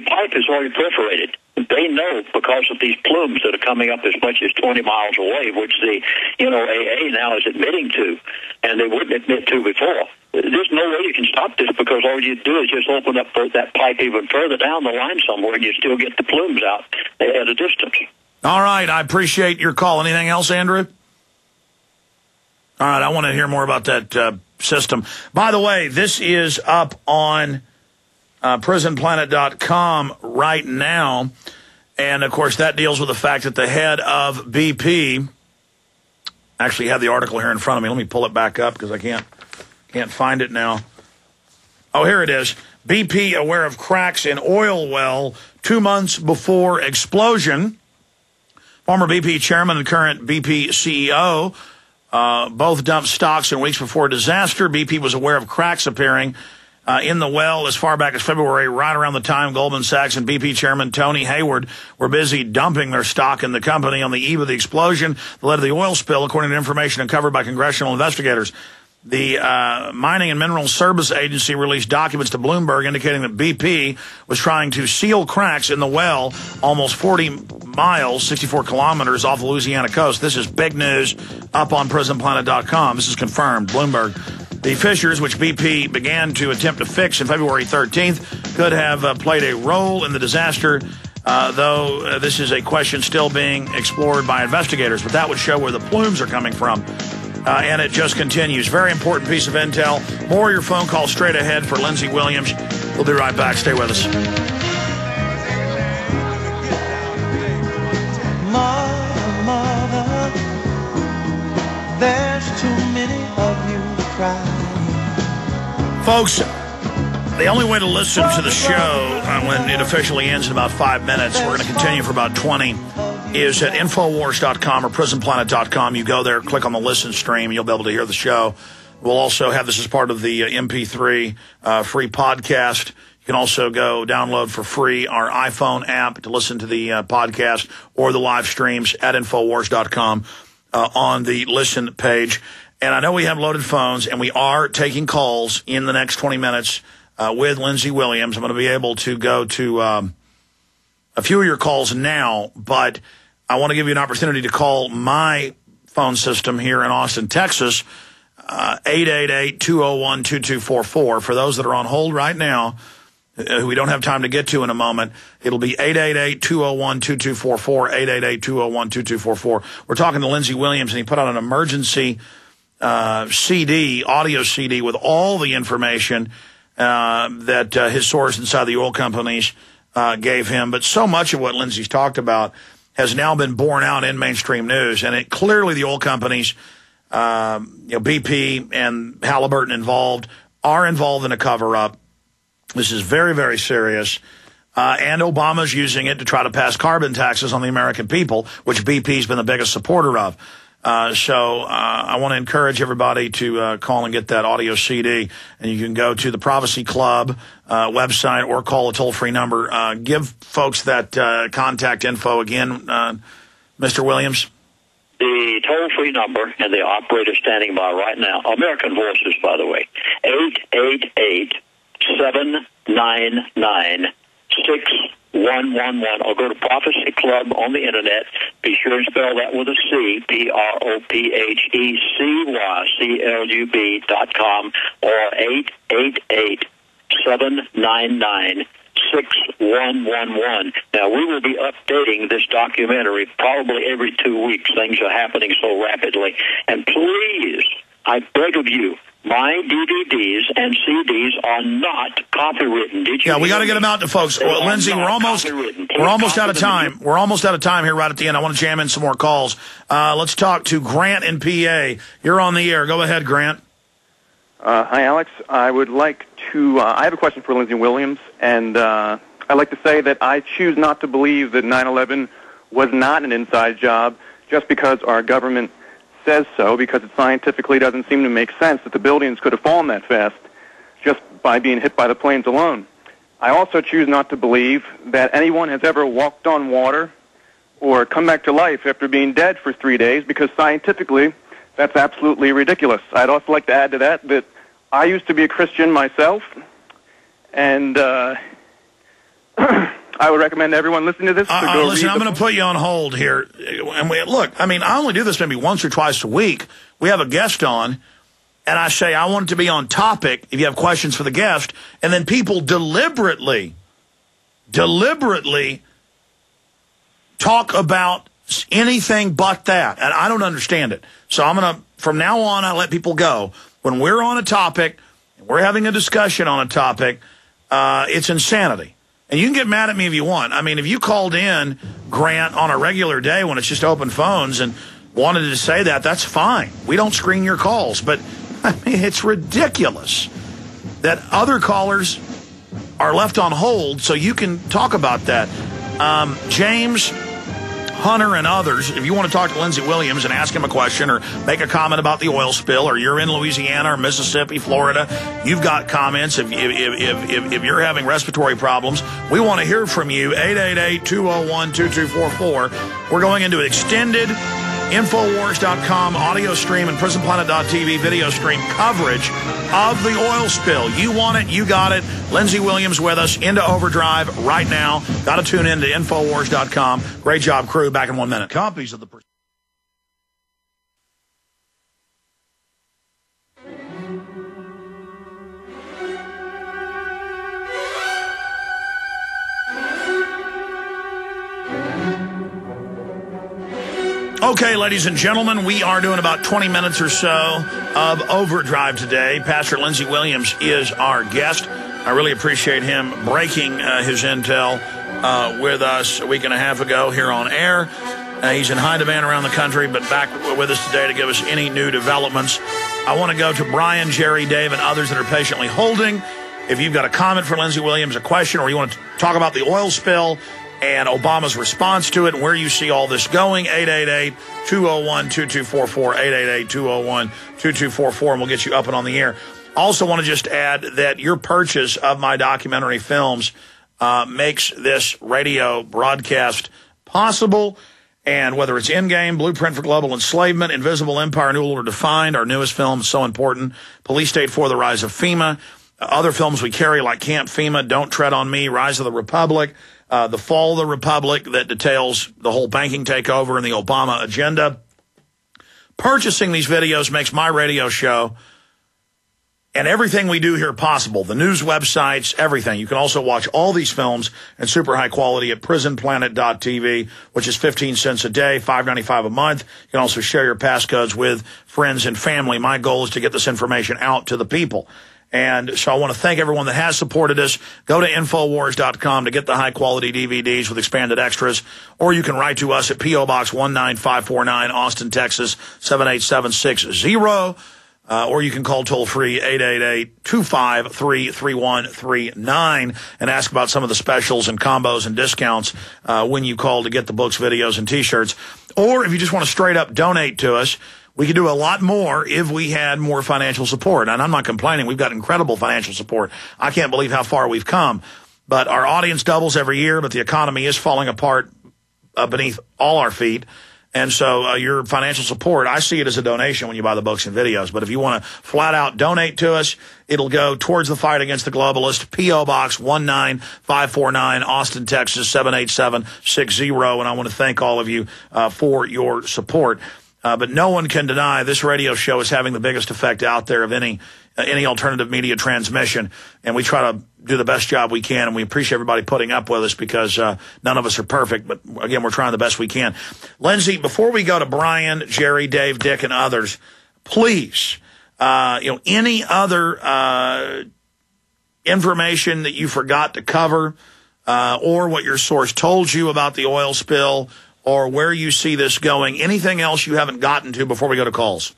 pipe is already perforated. They know because of these plumes that are coming up as much as 20 miles away, which the AA now is admitting to, and they wouldn't admit to before. There's no way you can stop this because all you do is just open up that pipe even further down the line somewhere, and you still get the plumes out at a distance. All right, I appreciate your call. Anything else, Andrew? All right, I want to hear more about that system. By the way, this is up on prisonplanet.com right now. And, of course, that deals with the fact that the head of BP, actually have the article here in front of me. Let me pull it back up because I can't find it now. Oh, here it is. BP aware of cracks in oil well 2 months before explosion. Former BP chairman and current BP CEO both dumped stocks in weeks before disaster. BP was aware of cracks appearing in the well as far back as February, right around the time Goldman Sachs and BP chairman Tony Hayward were busy dumping their stock in the company on the eve of the explosion that led to the oil spill, according to information uncovered by congressional investigators. The Mining and Mineral Service Agency released documents to Bloomberg indicating that BP was trying to seal cracks in the well almost 40 miles, 64 kilometers off the Louisiana coast. This is big news up on prisonplanet.com. This is confirmed. Bloomberg. The fissures, which BP began to attempt to fix in February 13th, could have played a role in the disaster, though this is a question still being explored by investigators. But that would show where the plumes are coming from. And it just continues. Very important piece of intel. More of your phone calls straight ahead for Lindsey Williams. We'll be right back. Stay with us. Mother, there's too many of you crying. Folks, the only way to listen to the show when it officially ends in about 5 minutes, we're going to continue for about 20, is at Infowars.com or PrisonPlanet.com. You go there, click on the listen stream, and you'll be able to hear the show. We'll also have this as part of the MP3 free podcast. You can also go download for free our iPhone app to listen to the podcast or the live streams at Infowars.com on the listen page. And I know we have loaded phones, and we are taking calls in the next 20 minutes with Lindsey Williams. I'm going to be able to go to a few of your calls now, but I want to give you an opportunity to call my phone system here in Austin, Texas, 888-201-2244. For those that are on hold right now, who we don't have time to get to in a moment, it'll be 888-201-2244, 888-201-2244. We're talking to Lindsey Williams, and he put out an emergency CD, audio CD, with all the information that his source inside the oil companies gave him. But so much of what Lindsey's talked about has now been borne out in mainstream news, and it clearly the oil companies, BP and Halliburton are involved in a cover-up. This is very, very serious. And Obama's using it to try to pass carbon taxes on the American people, which BP's been the biggest supporter of. So I want to encourage everybody to call and get that audio CD. And you can go to the Prophecy Club website or call a toll-free number. Give folks that contact info again, Mr. Williams. The toll-free number and the operator standing by right now, American Voices, by the way, 888-799-6111, or go to Prophecy Club on the internet. Be sure and spell that with a C, PROPHECYCLUB.com, or 888-799-6111. Now, we will be updating this documentary probably every 2 weeks. Things are happening so rapidly. And please, I beg of you, my DVDs and CDs are not copywritten. Did you? Yeah, we got to get them out to folks. Well, Lindsey, we're almost out of time. We're almost out of time here right at the end. I want to jam in some more calls. Let's talk to Grant in PA. You're on the air. Go ahead, Grant. Hi, Alex. I would like to, I have a question for Lindsey Williams, and I'd like to say that I choose not to believe that 9/11 was not an inside job just because our government says so, because it scientifically doesn't seem to make sense that the buildings could have fallen that fast just by being hit by the planes alone. I also choose not to believe that anyone has ever walked on water or come back to life after being dead for 3 days, because scientifically that's absolutely ridiculous. I'd also like to add to that I used to be a Christian myself, and I would recommend everyone listening to this to go listen, read I'm going to put you on hold here. And look, I mean, I only do this maybe once or twice a week. We have a guest on, and I say, I want it to be on topic if you have questions for the guest. And then people deliberately talk about anything but that. And I don't understand it. So I'm going to, from now on, I let people go. When we're on a topic, we're having a discussion on a topic, it's insanity. And you can get mad at me if you want. I mean, if you called in, Grant, on a regular day when it's just open phones and wanted to say that, that's fine. We don't screen your calls. But, I mean, it's ridiculous that other callers are left on hold so you can talk about that. James, Hunter, and others, if you want to talk to Lindsey Williams and ask him a question or make a comment about the oil spill, or you're in Louisiana or Mississippi, Florida, you've got comments. If you're having respiratory problems, we want to hear from you. 888-201-2244. We're going into an extended Infowars.com audio stream and PrisonPlanet.tv video stream coverage of the oil spill. You want it, you got it. Lindsey Williams with us into overdrive right now. Got to tune in to Infowars.com. Great job, crew. Back in 1 minute. Copies of the... Okay, ladies and gentlemen, we are doing about 20 minutes or so of overdrive today. Pastor Lindsey Williams is our guest. I really appreciate him breaking his intel with us a week and a half ago here on air. He's in high demand around the country, but back with us today to give us any new developments. I want to go to Brian, Jerry, Dave, and others that are patiently holding. If you've got a comment for Lindsey Williams, a question, or you want to talk about the oil spill and Obama's response to it and where you see all this going, 888-201-2244, 888-201-2244, and we'll get you up and on the air. Also want to just add that your purchase of my documentary films makes this radio broadcast possible. And whether it's Endgame, Blueprint for Global Enslavement, Invisible Empire, New Order Defined, our newest film is so important, Police State 4, The Rise of FEMA, other films we carry like Camp FEMA, Don't Tread on Me, Rise of the Republic, The Fall of the Republic, that details the whole banking takeover and the Obama agenda. Purchasing these videos makes my radio show and everything we do here possible. The news websites, everything. You can also watch all these films in super high quality at prisonplanet.tv, which is 15 cents a day, $5.95 a month. You can also share your passcodes with friends and family. My goal is to get this information out to the people. And so I want to thank everyone that has supported us. Go to Infowars.com to get the high-quality DVDs with expanded extras. Or you can write to us at P.O. Box 19549, Austin, Texas, 78760. Or you can call toll-free 888-253-3139 and ask about some of the specials and combos and discounts when you call to get the books, videos, and T-shirts. Or if you just want to straight-up donate to us, we could do a lot more if we had more financial support. And I'm not complaining. We've got incredible financial support. I can't believe how far we've come. But our audience doubles every year, but the economy is falling apart beneath all our feet. And so your financial support, I see it as a donation when you buy the books and videos. But if you want to flat out donate to us, it'll go towards the fight against the globalist. P.O. Box 19549, Austin, Texas, 78760. And I want to thank all of you for your support. But no one can deny this radio show is having the biggest effect out there of any alternative media transmission. And we try to do the best job we can, and we appreciate everybody putting up with us because none of us are perfect. But, again, we're trying the best we can. Lindsey, before we go to Brian, Jerry, Dave, Dick, and others, please, any other information that you forgot to cover or what your source told you about the oil spill or where you see this going, anything else you haven't gotten to before we go to calls?